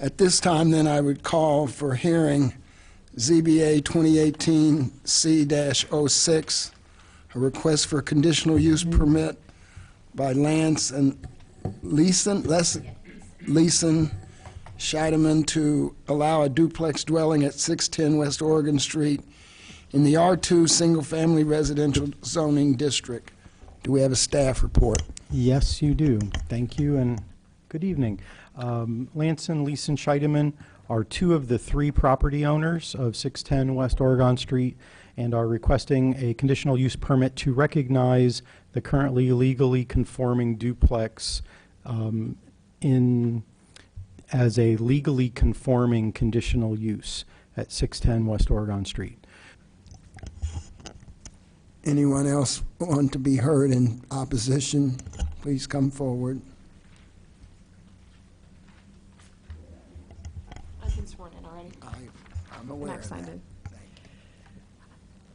At this time, then, I would call for hearing ZBA 2018-C-06, a request for a conditional use permit by Lance and Leeson Scheidemann to allow a duplex dwelling at 610 West Oregon Street in the R2 single-family residential zoning district. Do we have a staff report? Yes, you do. Thank you, and good evening. Lance and Leeson Scheidemann are two of the three property owners of 610 West Oregon Street and are requesting a conditional use permit to recognize the currently legally conforming duplex as a legally conforming conditional use at 610 West Oregon Street. Anyone else want to be heard in opposition? Please come forward. I've been sworn in already. I'm aware Max of that. signed in.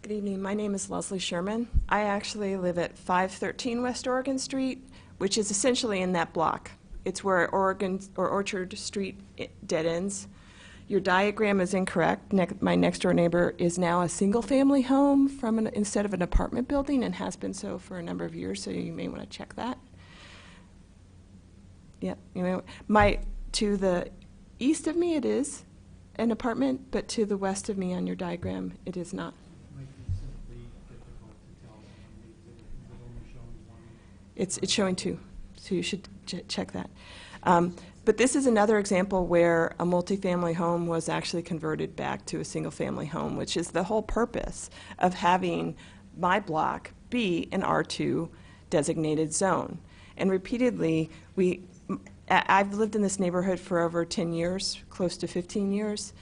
Good evening. My name is Leslie Sherman. I actually live at 513 West Oregon Street, which is essentially in that block. It's where Orchard Street dead ends. Your diagram is incorrect. My next door neighbor is now a single-family home instead of an apartment building, and has been so for a number of years. So you may want to check that. Yeah, to the east of me it is an apartment, but to the west of me on your diagram it is not. It's showing two, so you should check that. But this is another example where a multifamily home was actually converted back to a single-family home, which is the whole purpose of having my block be an R2 designated zone. And repeatedly, I've lived in this neighborhood for over 10 years, close to 15 years,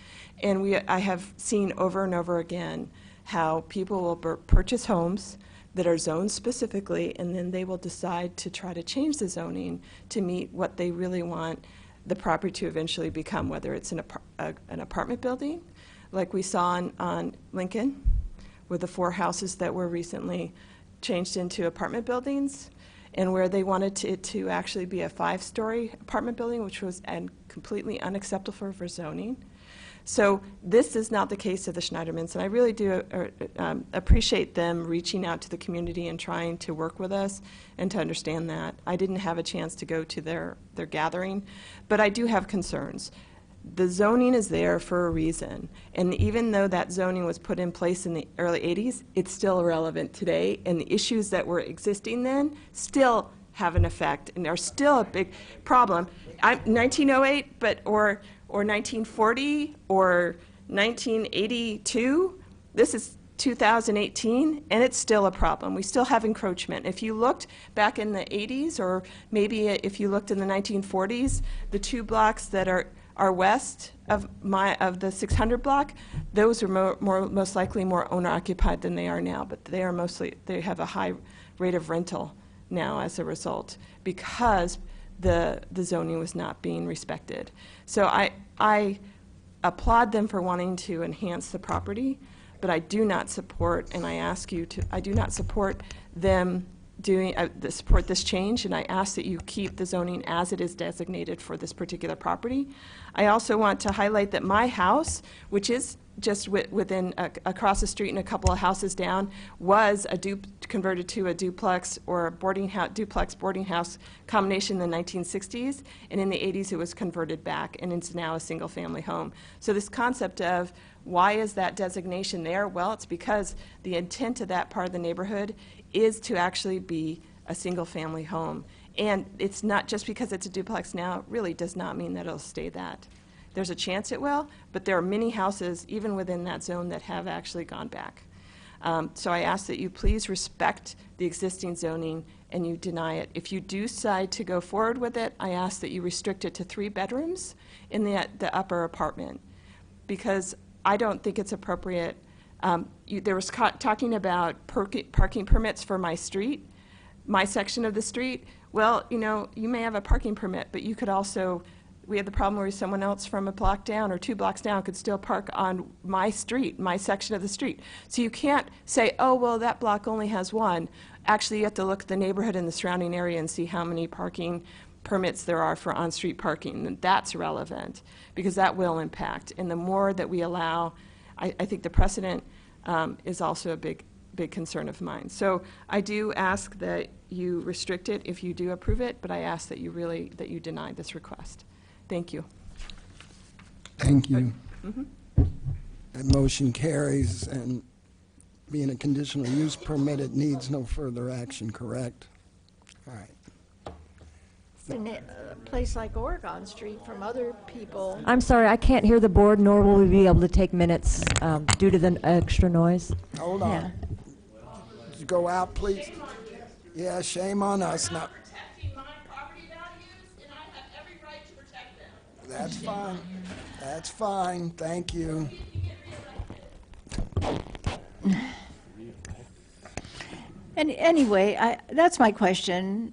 and I have seen over and over again how people will purchase homes that are zoned specifically, and then they will decide to try to change the zoning to meet what they really want the property to eventually become, whether it's an apartment building, like we saw on Lincoln, with the 4 houses that were recently changed into apartment buildings, and where they wanted it to actually be a 5-story apartment building, which was completely unacceptable for zoning. So this is not the case of the Schneidermans, and I really do appreciate them reaching out to the community and trying to work with us and to understand that. I didn't have a chance to go to their gathering, but I do have concerns. The zoning is there for a reason, and even though that zoning was put in place in the early 80s, it's still relevant today, and the issues that were existing then still have an effect and are still a big problem. 1908, or 1940 or 1982, this is 2018, and it's still a problem. We still have encroachment. If you looked back in the 80s, or maybe if you looked in the 1940s, the 2 blocks that are west of the 600 block, those are most likely more owner occupied than they are now, but they have a high rate of rental now as a result, because the zoning was not being respected. So I applaud them for wanting to enhance the property, but I do not support, and I do not support them support this change, and I ask that you keep the zoning as it is designated for this particular property. I also want to highlight that my house, which is just within across the street and a couple of houses down, was converted to a duplex or a duplex boarding house combination in the 1960s, and in the 80s it was converted back, and it's now a single-family home. So this concept of why is that designation there? Well, it's because the intent of that part of the neighborhood is to actually be a single-family home. And it's not just because it's a duplex now, it really does not mean that it'll stay that. There's a chance it will, but there are many houses, even within that zone, that have actually gone back. So I ask that you please respect the existing zoning and you deny it. If you do decide to go forward with it, I ask that you restrict it to 3 bedrooms in the upper apartment, because I don't think it's appropriate. There was talking about parking permits for my street, my section of the street. Well, you may have a parking permit, but you could also, we had the problem where someone else from a block down or 2 blocks down could still park on my street, my section of the street. So you can't say, oh, well, that block only has 1. Actually, you have to look at the neighborhood and the surrounding area and see how many parking permits there are for on-street parking, then that's relevant, because that will impact. And the more that we allow, I think the precedent is also a big concern of mine. So I do ask that you restrict it if you do approve it, but I ask that you deny this request. Thank you. Thank you. That motion carries, and being a conditional use permit, it needs no further action, correct? All right. In a place like Oregon Street from other people. I'm sorry, I can't hear the board, nor will we be able to take minutes due to the extra noise. Hold on. Go out, please. Yeah, shame on us. Not. Protecting my property values, and I have every right to protect them. That's fine. That's fine. Thank you. And anyway, that's my question.